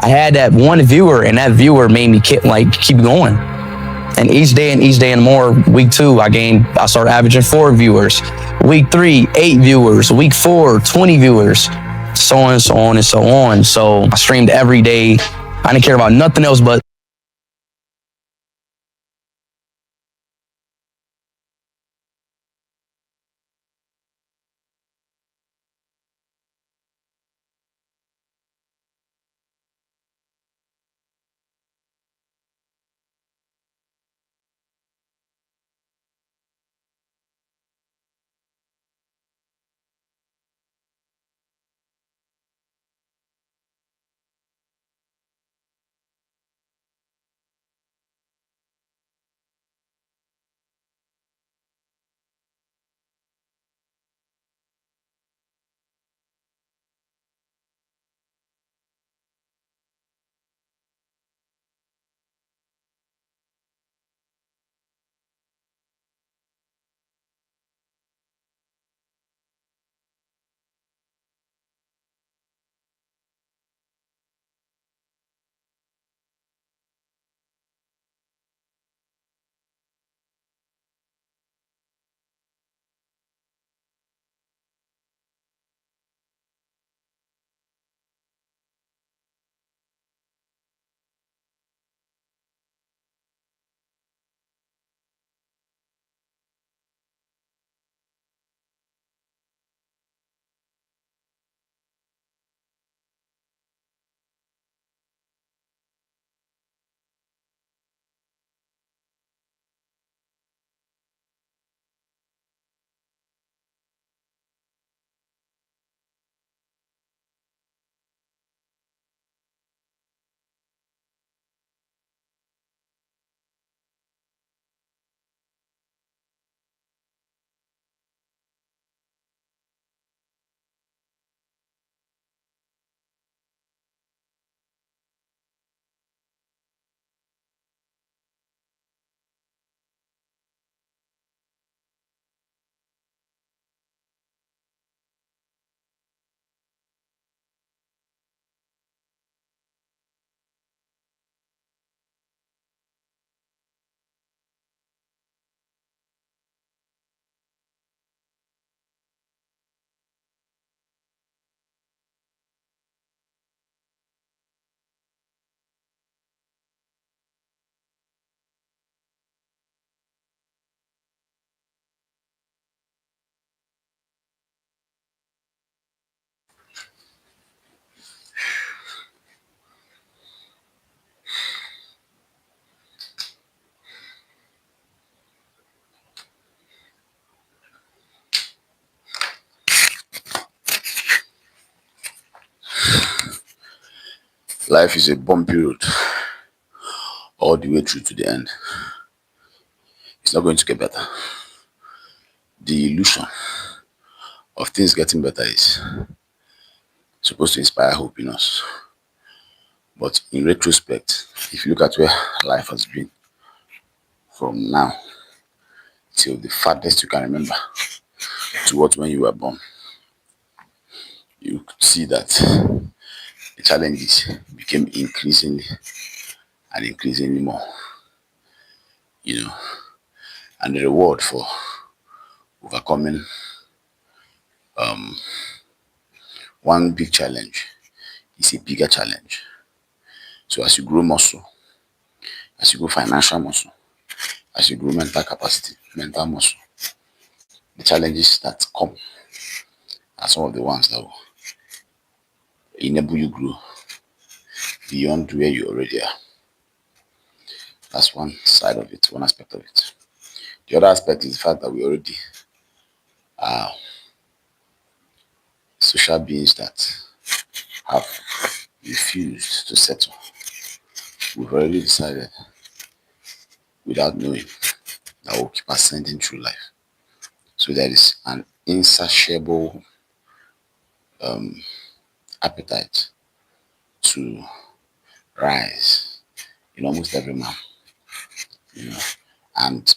I had that one viewer, and that viewer made me keep going. And each day and more. Week 2, I started averaging 4 viewers. Week 3, 8 viewers. Week 4, 20 viewers. So on and so on and so on. So I streamed every day. I didn't care about nothing else but Life is a bumpy road all the way through to the end. It's not going to get better. The illusion of things getting better is supposed to inspire hope in us. But in retrospect, if you look at where life has been from now till the farthest you can remember to what when you were born, you could see that the challenges became increasingly and increasingly more, you know, and the reward for overcoming one big challenge is a bigger challenge. So as you grow muscle, as you grow financial muscle, as you grow mental capacity, mental muscle, the challenges that come are some of the ones that will enable you grow beyond where you already are. That's one side of it, one aspect of it. The other aspect is the fact that we already are social beings that have refused to settle. We've already decided, without knowing, that we'll keep ascending through life. So there is an insatiable appetite to rise in almost every man, you know. And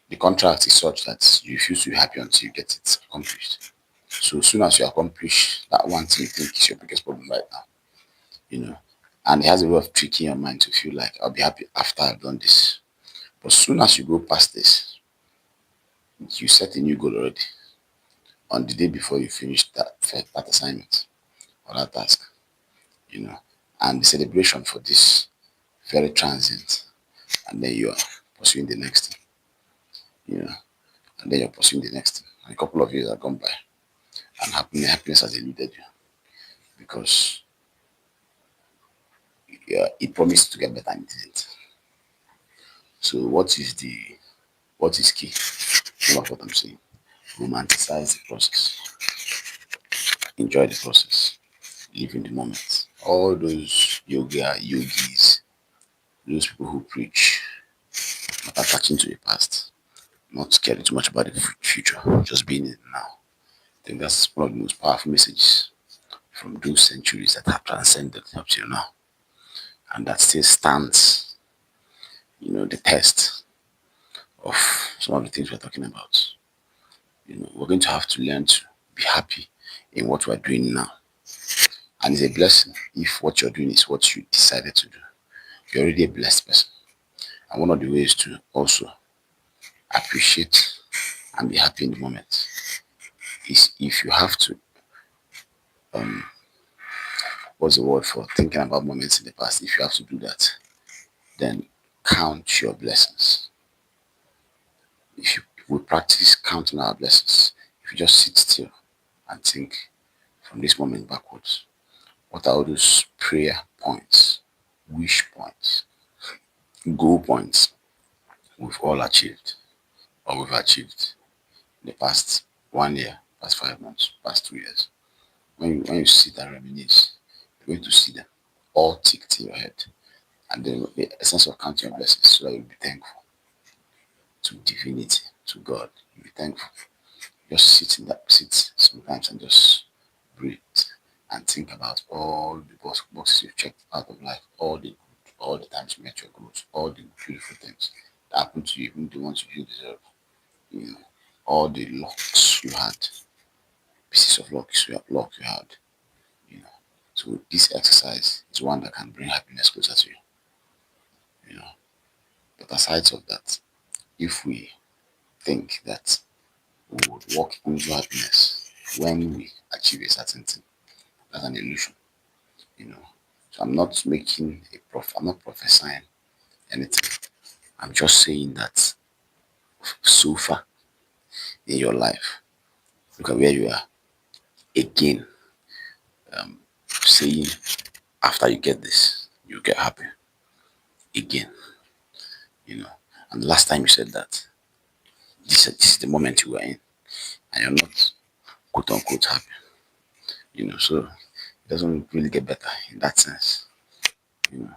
the contract is such that you refuse to be happy until you get it accomplished. So as soon as you accomplish that one thing you think is your biggest problem right now, you know, And it has a way of tricking your mind to feel like I'll be happy after I've done this. But as soon as you go past this, you set a new goal already on the day before you finish that assignment or that task, you know. And the celebration for this very transient, and then you are pursuing the next thing, you know, and then you're pursuing the next thing. And a couple of years have gone by, and happiness has eluded you because yeah, it promised to get better and it didn't. So what is key? All of what I'm saying. Romanticize the process. Enjoy the process. Live in the moment. All those yogis, those people who preach, not attaching to the past, not caring too much about the future, just being in it now. I think that's one of the most powerful messages from those centuries that have transcended up till now, and that still stands, the test of some of the things we're talking about. We're going to have to learn to be happy in what we're doing now. And it's a blessing if what you're doing is what you decided to do. You're already a blessed person. And one of the ways to also appreciate and be happy in the moment is if you have to, what's the word for thinking about moments in the past? If you have to do that, then count your blessings. If we practice counting our blessings, if you just sit still and think from this moment backwards, what are all those prayer points, wish points, goal points we've all achieved or we've achieved in the past 1 year, past 5 months, past 2 years? When you sit and reminisce, you're going to see them all ticked in your head. And then the essence of counting your blessings so that you'll be thankful to divinity, to God. You'll be thankful. Just sit in that seat sometimes and just breathe and think about all the boxes you've checked out of life, all the times you met your goals, all the beautiful things that happened to you, even the ones you didn't deserve, you know, all the lucks you had, pieces of luck you had, you know. So this exercise is one that can bring happiness closer to you, you know. But aside of that, if we think that we would walk into happiness when we achieve a certain thing, that's an illusion, you know. So I'm not prophesying anything. I'm just saying that so far in your life, look at where you are. Again, saying after you get this, you get happy. Again, you know. And the last time you said that, this is the moment you were in, and you're not quote unquote happy. So it doesn't really get better in that sense. You know,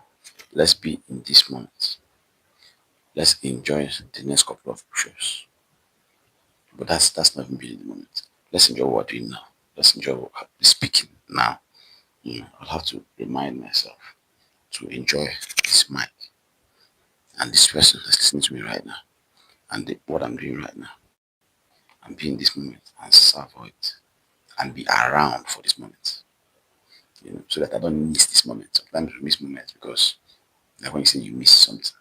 let's be in this moment. Let's enjoy the next couple of push-ups. But that's not even really the moment. Let's enjoy what we're doing now. Let's enjoy what we're speaking now. I'll have to remind myself to enjoy this mic and this person that's listening to me right now and what I'm doing right now, and be in this moment and savor it and be around for this moment. So that I don't miss this moment. Sometimes we miss moments because, like when you say you miss something,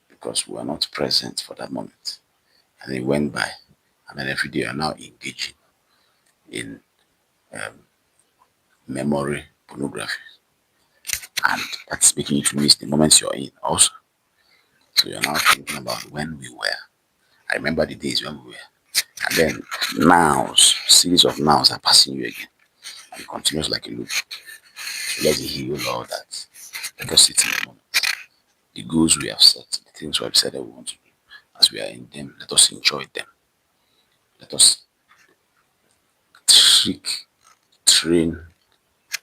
because we are not present for that moment. And it went by. And then every day you are now engaging in memory pornography. And that's making you to miss the moments you're in also. So you're now thinking about when we were. I remember the days when we were. And then nows, series of nows are passing you again. And it continues like a loop. So let's heal all that. Let us sit in the moment. The goals we have set, the things we have said that we want to do, as we are in them, let us enjoy them. Let us trick, train,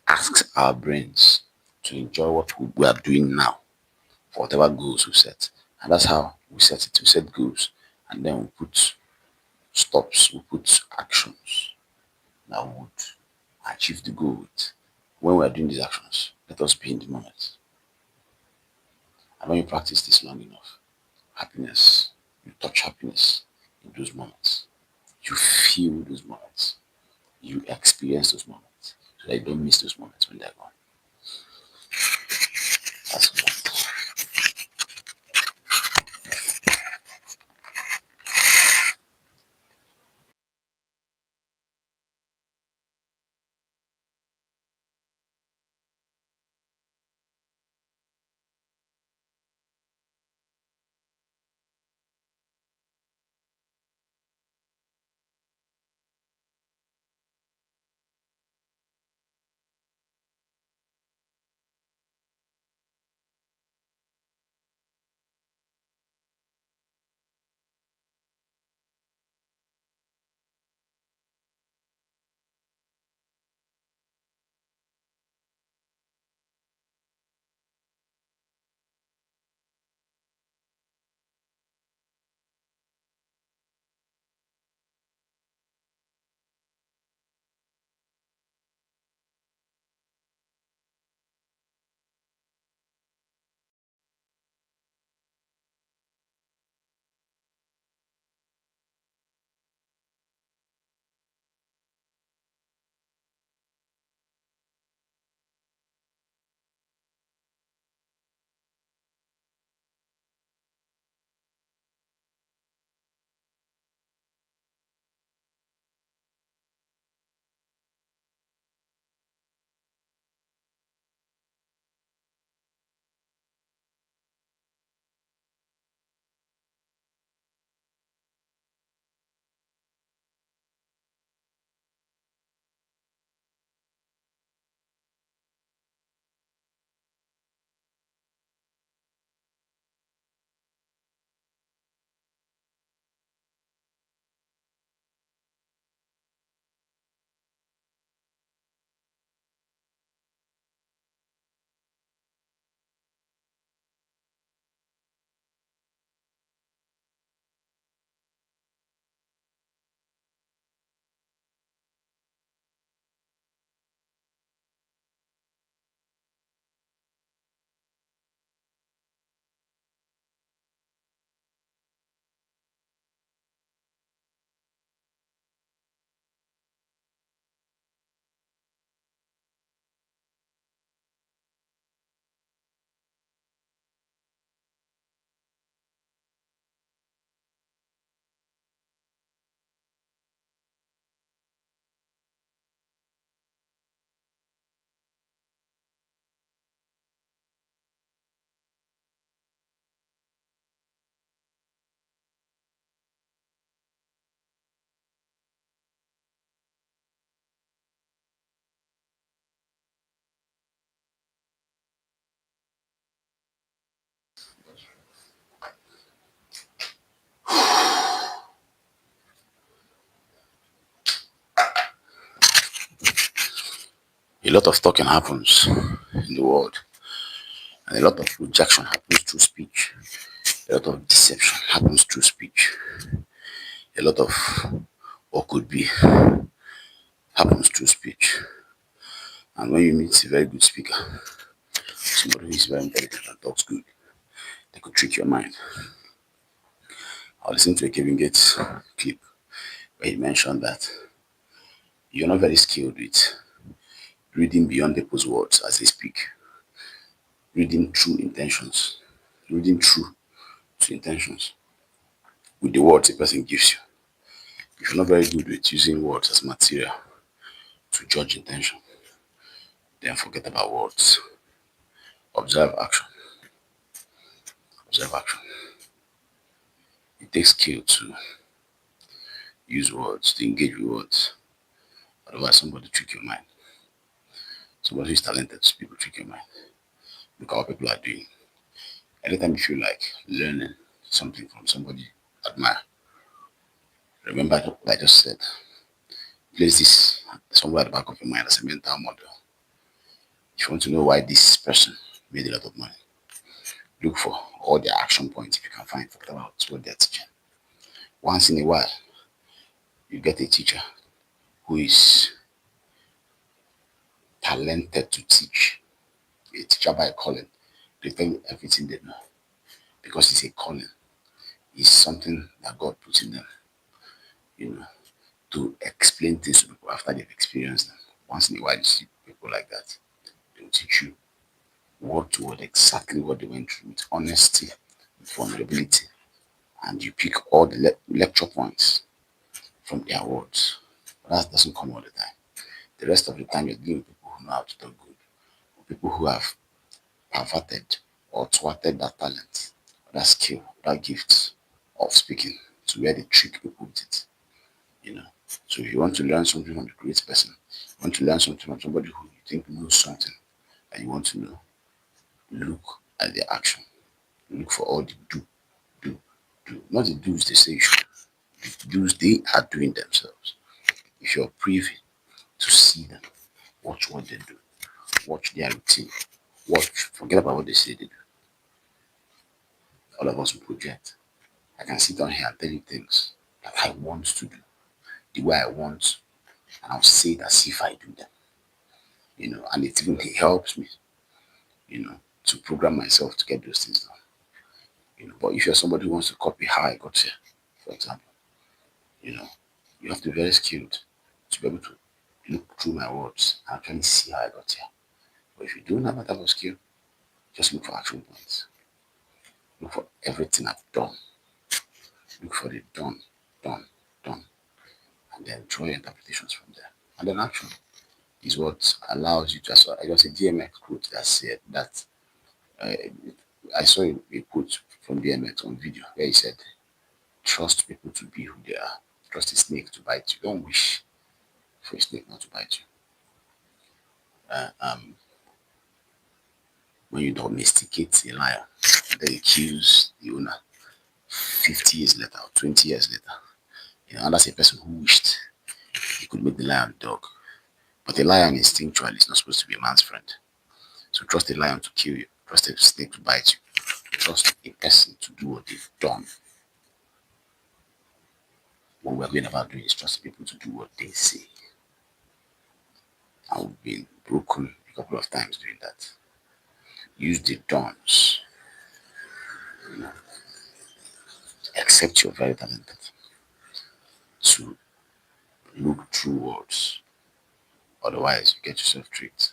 ask our brains to enjoy what we are doing now for whatever goals we set. And that's how we set it. We set goals and then we put stops, we put actions that would achieve the goal. When we are doing these actions, let us be in the moment. And when you practice this long enough, happiness, you touch happiness in those moments. You feel those moments. You experience those moments. So that you don't miss those moments when they're gone. That's a lot of talking happens in the world, and a lot of rejection happens through speech. A lot of deception happens through speech. A lot of what could be happens through speech. And when you meet a very good speaker, somebody who is very intelligent and talks good, they could trick your mind. I listened to a Kevin Gates clip where he mentioned that you're not very skilled with reading beyond people's words as they speak, reading true intentions, reading true to intentions with the words a person gives you. If you're not very good with using words as material to judge intention, then forget about words. Observe action. Observe action. It takes skill to use words, to engage with words. Otherwise, somebody trick your mind. Somebody who's talented to speak will trick your mind. Look at what people are doing. Anytime you feel like learning something from somebody you admire, remember what I just said. Place this somewhere at the back of your mind as a mental model. If you want to know why this person made a lot of money, look for all their action points if you can find. Forget about what they're teaching. Once in a while, you get a teacher who is talented to teach, a teacher by calling. They tell you everything they know because it's a calling. It's something that God puts in them, you know, to explain things to people after they've experienced them. Once in a while, you see people like that. They will teach you word to word exactly what they went through with honesty, with vulnerability, and you pick all the lecture points from their words. But that doesn't come all the time. The rest of the time, you're dealing with people who know how to talk good, people who have perverted or thwarted that talent, or that skill, that gift of speaking to where they trick people with it. You know. So if you want to learn something from the great person, you want to learn something from somebody who you think knows something and you want to know, look at their action. Look for all the do, do. Not the do's they say you should. The do's they are doing themselves. If you're privy to see them, watch what they do, watch their routine, watch, forget about what they say they do. All of us will project. I can sit down here and tell you things that I want to do the way I want, and I'll say it as if I do them. And it even helps me, to program myself to get those things done. But if you're somebody who wants to copy how I got here, for example, you know, you have to be very skilled to be able to look through my words and actually see how I got here. But if you don't have that type of skill, just look for action points. Look for everything I've done. Look for the done, done, done, and then draw your interpretations from there. And then action is what allows you to. So I got a DMX quote that said that uh, I saw a quote from DMX on video where he said, "Trust people to be who they are. Trust a snake to bite you. Don't wish for a snake not to bite you. When you domesticate a lion, and then you accuse the owner 50 years later or 20 years later, that's a person who wished he could make the lion dog. But the lion instinctually is not supposed to be a man's friend. So trust a lion to kill you, trust a snake to bite you, trust a person to do what they've done. What we're going about doing is trust people to do what they say. And we've been broken a couple of times doing that. Use the dons. Accept you're very talented to look through words. Otherwise, you get yourself tricked.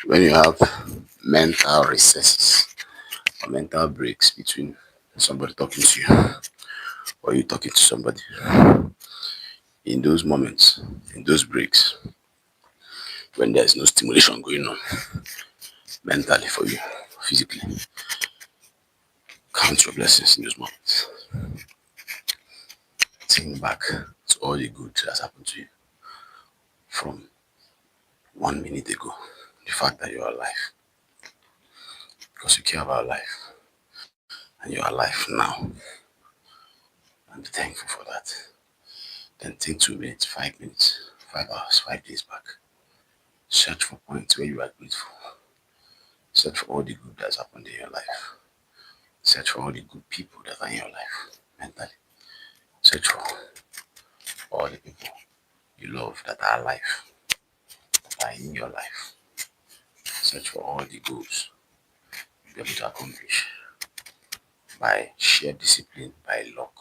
When you have mental recesses or mental breaks between somebody talking to you or you talking to somebody, in those moments, in those breaks, when there's no stimulation going on mentally for you, physically, count your blessings in those moments. Think back to all the good that's happened to you from 1 minute ago. The fact that you're alive, because you care about life and you're alive now, and be thankful for that. Then take 2 minutes, 5 minutes, 5 hours, 5 days back. Search for points where you are grateful. Search for all the good that's happened in your life. Search for all the good people that are in your life mentally. Search for all the people you love that are alive, that are in your life. Search for all the goals you'll be able to accomplish by sheer discipline, by luck,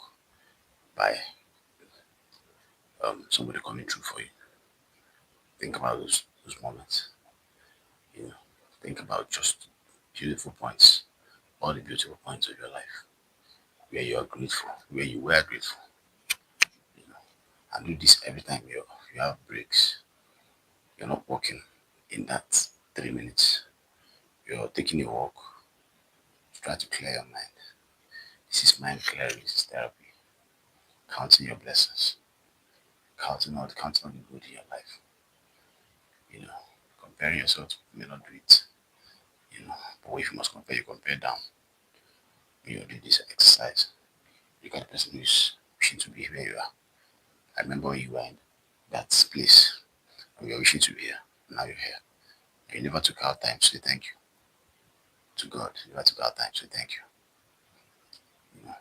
by somebody coming through for you. Think about those moments. You know, think about just beautiful points, all the beautiful points of your life where you are grateful, where you were grateful. You know, and do this every time you have breaks. You're not walking in that 3 minutes. You're taking a walk. Try to clear your mind. This is mind clearing. This is therapy. Counting your blessings. Counting all the good in your life. You know, comparing yourself to people may not do it. You know, but if you must compare, you compare down. When you do this exercise, you got the person who's wishing to be where you are. I remember when you were in that place and you were wishing to be here. Now you're here. And you never took out time to say thank you to God. You never took out time to say thank you. You know.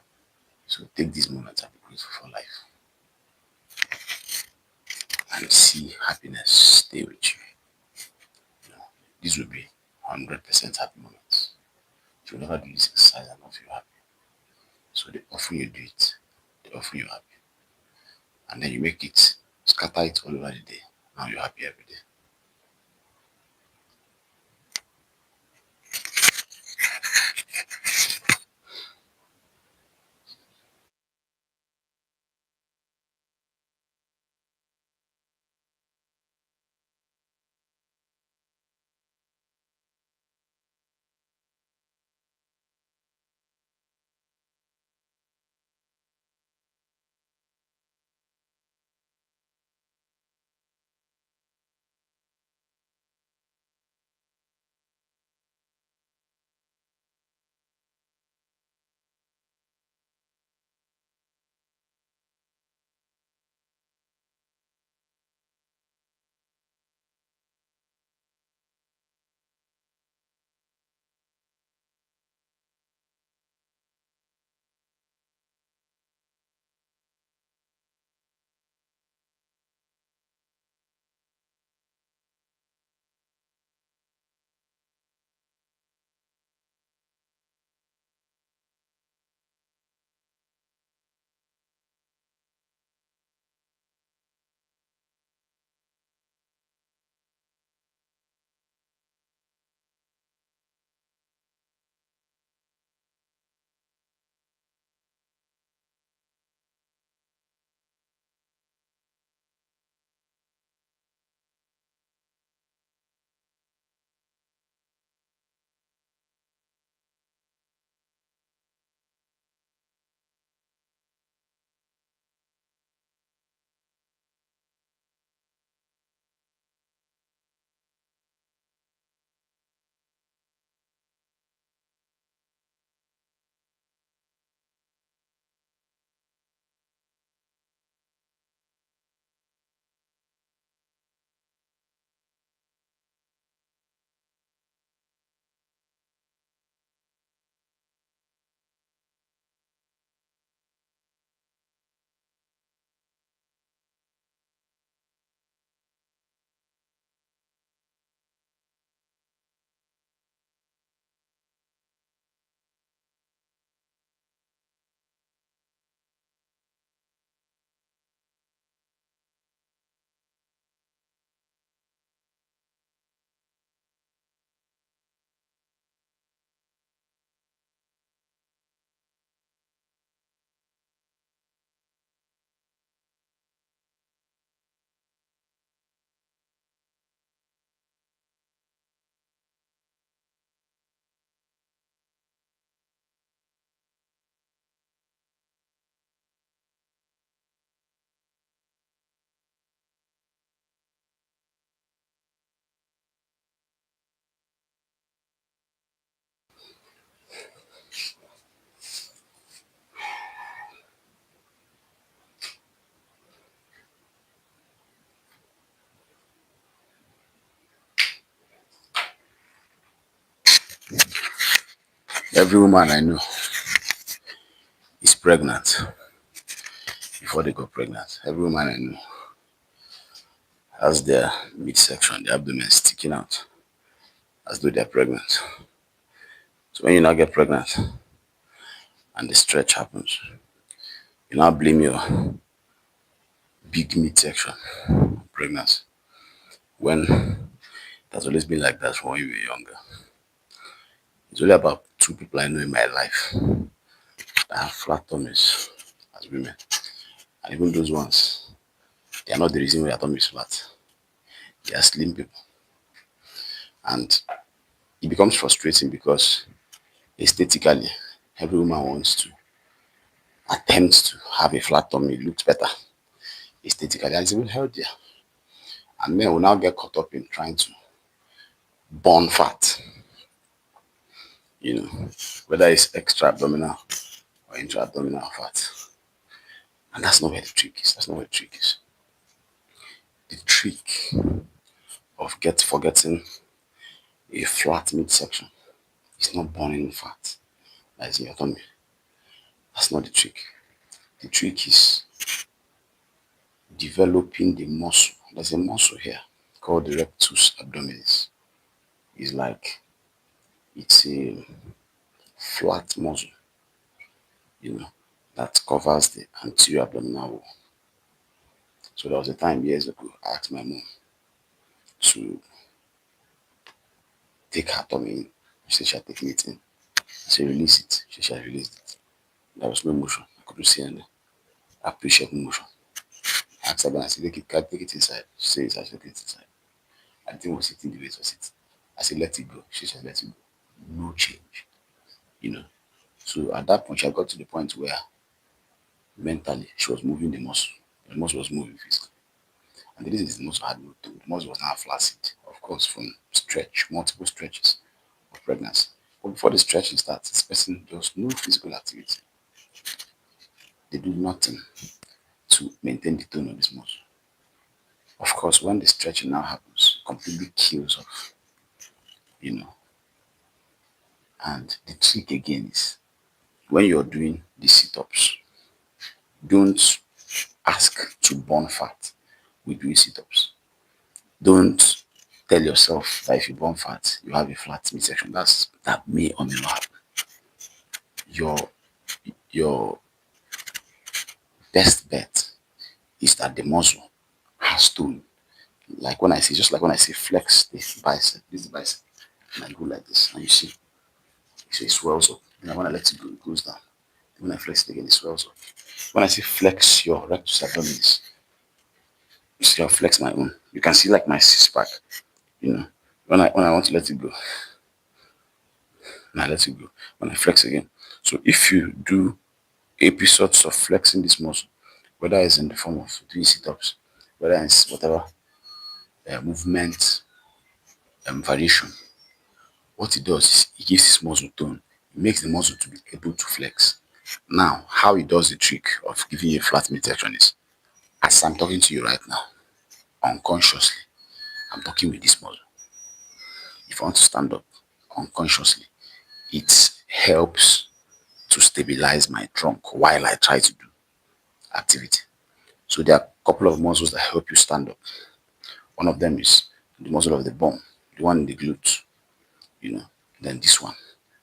So take these moments and be grateful for life. And see happiness stay with you. You know, this will be 100% happy moments. If you never do this exercise and not feel happy. So the often you do it, the often you're happy. And then you make it, scatter it all over the day. Now you're happy every day. Every woman I know is pregnant before they got pregnant. Every woman I know has their midsection, their abdomen sticking out as though they're pregnant. So when you now get pregnant and the stretch happens, you now blame your big midsection on pregnancy when it has always been like that from when you were younger. It's only about 2 people I know in my life that have flat tummies as women. And even those ones, they are not the reason why their tummy is flat. They are slim people. And it becomes frustrating because aesthetically, every woman wants to attempt to have a flat tummy. It looks better aesthetically and it's even healthier. And men will now get caught up in trying to burn fat, whether it's extra abdominal or intra abdominal fat. And that's not where the trick is. That's not where the trick is. The trick of forgetting a flat midsection is not burning fat that is in your tummy. That's not the trick. The trick is developing the muscle. There's a muscle here called the rectus abdominis. It's a flat muscle, you know, that covers the anterior abdominal wall. So there was a time years ago I asked my mom to take her tummy in. She said she had taken it in. I said release it. She had released it. There was no motion. I couldn't see any appreciable motion. I asked her again, I said, can I take it inside? She said, I should take it inside. I didn't was sitting the way it was sitting. I said, let it go. She said, let it go. No change. So at that point, she had got to the point where mentally she was moving the muscle. The muscle was moving physically. And the reason is the muscle had no tone. The muscle was now flaccid, of course, from multiple stretches of pregnancy. But before the stretching starts, this person does no physical activity. They do nothing to maintain the tone of this muscle. Of course, when the stretching now happens, completely kills off, And the trick again is when you're doing the sit-ups, don't ask to burn fat with doing sit-ups. Don't tell yourself that if you burn fat, you have a flat midsection. That may or may not happen. Your best bet is that the muscle has tone. Just like when I say flex this bicep, and I go like this, and you see, so it swells up. And when I let it go, it goes down. When I flex it again, it swells up. When I say flex your rectus abdominis, you see, I flex my own. You can see like my six pack, When I want to let it go, and I let it go. When I flex again. So if you do episodes of flexing this muscle, whether it's in the form of doing sit-ups, whether it's whatever movement variation, what it does is it gives this muscle tone. It makes the muscle to be able to flex. Now, how it does the trick of giving you a flat midsection is, as I'm talking to you right now, unconsciously, I'm talking with this muscle. If I want to stand up unconsciously, it helps to stabilize my trunk while I try to do activity. So there are a couple of muscles that help you stand up. One of them is the muscle of the bum, the one in the glute, then this one,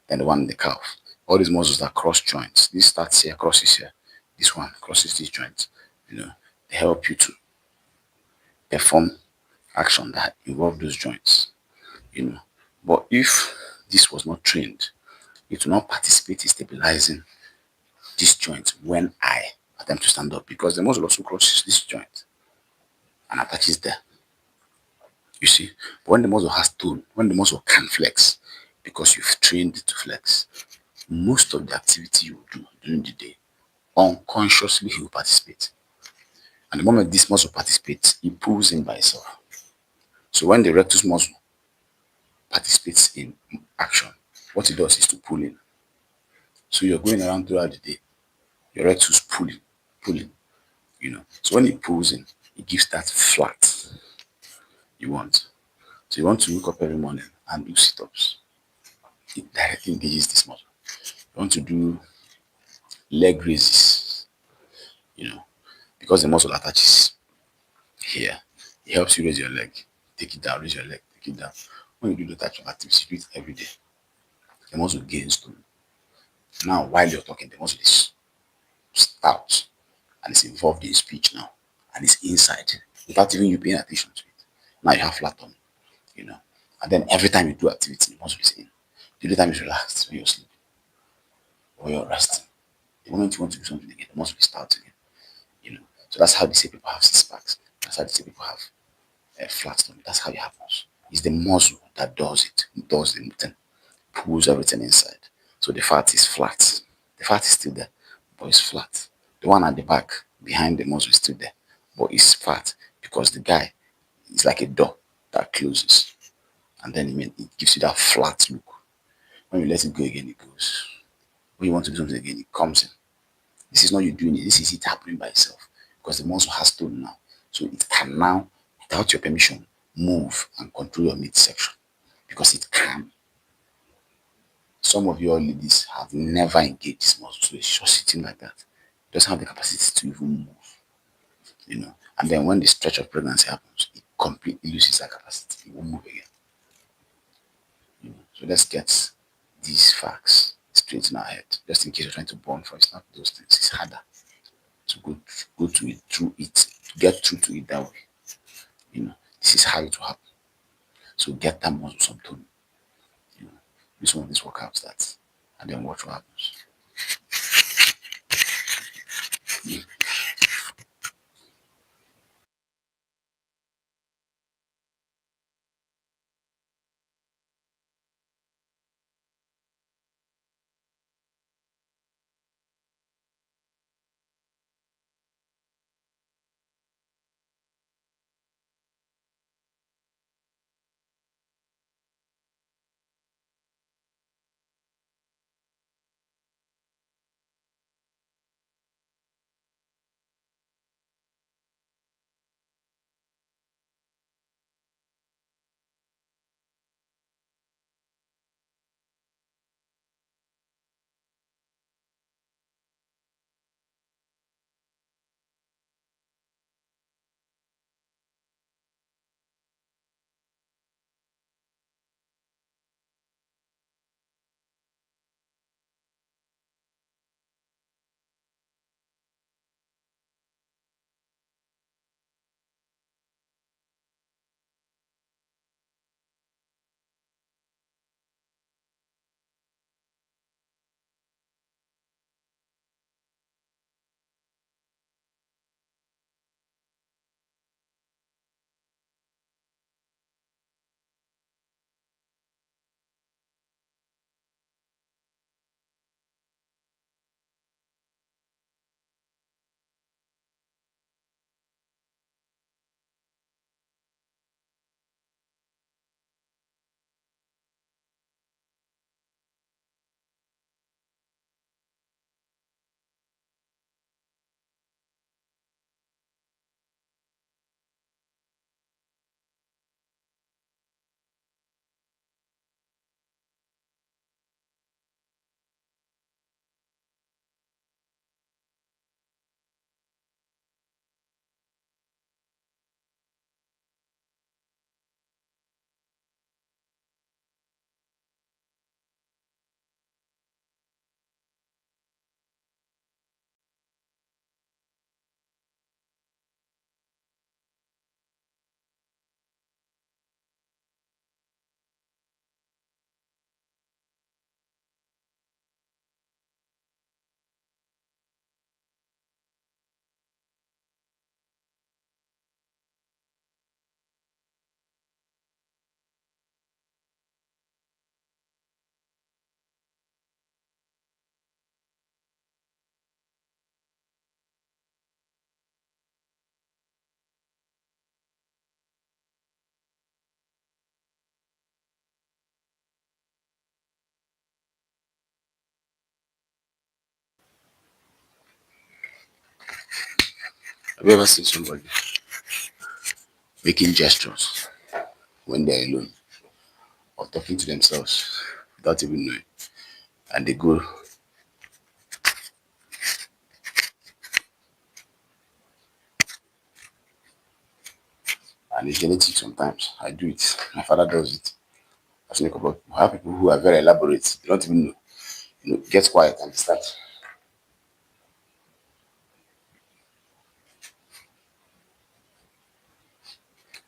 then the one in the calf. All these muscles that cross joints. This starts here, crosses here. This one crosses these joints. They help you to perform action that involve those joints. But if this was not trained, it will not participate in stabilizing this joint when I attempt to stand up, because the muscle also crosses this joint and attaches there. You see, but when the muscle has tone, when the muscle can flex, because you've trained it to flex, most of the activity you do during the day, unconsciously he will participate. And the moment this muscle participates, it pulls in by itself. So when the rectus muscle participates in action, what it does is to pull in. So you're going around throughout the day, your rectus pulling. So when it pulls in, it gives that flat you want. So you want to wake up every morning and do sit-ups. It directly engages this muscle. want to do leg raises, you know, because the muscle attaches here, it helps you raise your leg. Take it down, raise your leg, take it down. When you do the type of activity, you do it every day. The muscle gains tone. Now, while you're talking, the muscle is stout and it's involved in speech now, and it's inside without even you paying attention to it. Now you have flat tummy, you know, and then every time you do activity, the muscle is in. The other time is relaxed when you're sleeping or you're resting. The moment you want to do something again, the muscle is stout again, you know. So that's how they say people have six packs. That's how they say people have a flat tummy. That's how it happens. It's the muscle that does it, does the thing, pulls everything inside. So the fat is flat. The fat is still there, but it's flat. The one at the back behind the muscle is still there, but it's fat because the guy is like a door that closes, and then it gives you that flat look. When you let it go again, it goes. When you want to do something again, it comes in. This is not you doing it. This is it happening by itself because the muscle has tone now. So it can now, without your permission, move and control your midsection because it can. Some of your ladies have never engaged this muscle, so it's just sitting like that. It doesn't have the capacity to even move, you know. And then when the stretch of pregnancy happens, it completely loses that capacity. It won't move again. You know? So let's get these facts straight in our head, just in case you're trying to bond for it. It's not those things. It's harder to go to it through it, to get through to it that way. You know, this is how it will happen. So get that muscle some tone. You know, do some of these workouts that, and then watch what happens. Have you ever seen somebody making gestures when they're alone or talking to themselves without even knowing? And they go And it's genetic sometimes. I do it. My father does it. I've seen a couple of people. I have people who are very elaborate. They don't even know. Get quiet and start.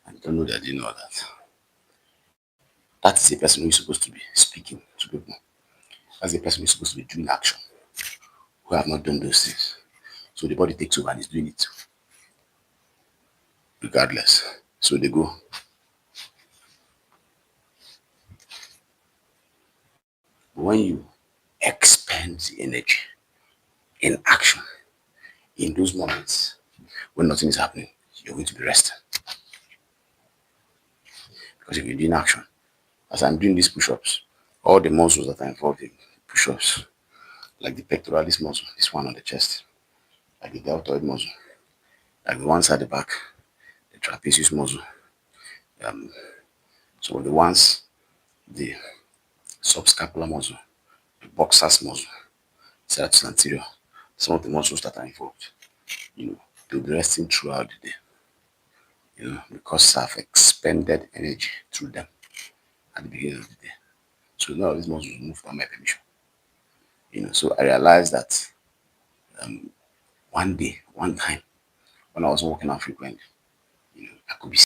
And don't know that you know that. That is a person who is supposed to be speaking to people. That's a person who is supposed to be doing action, who have not done those things. So the body takes over and is doing it regardless. So they go. But when you expend the energy in action, in those moments when nothing is happening, you're going to be resting. Because if you're doing action, as I'm doing these push-ups, all the muscles that are involved in push-ups, like the pectoralis muscle, this one on the chest, like the deltoid muscle, like the ones at the back, the trapezius muscle, some of the ones, the subscapular muscle, the boxer's muscle, serratus anterior, some of the muscles that are involved, they'll be resting throughout the day, because I've expended energy through them at the beginning of the day. So none of these muscles move without my permission. So I realized that one day, one time, when I was working out frequently, I could be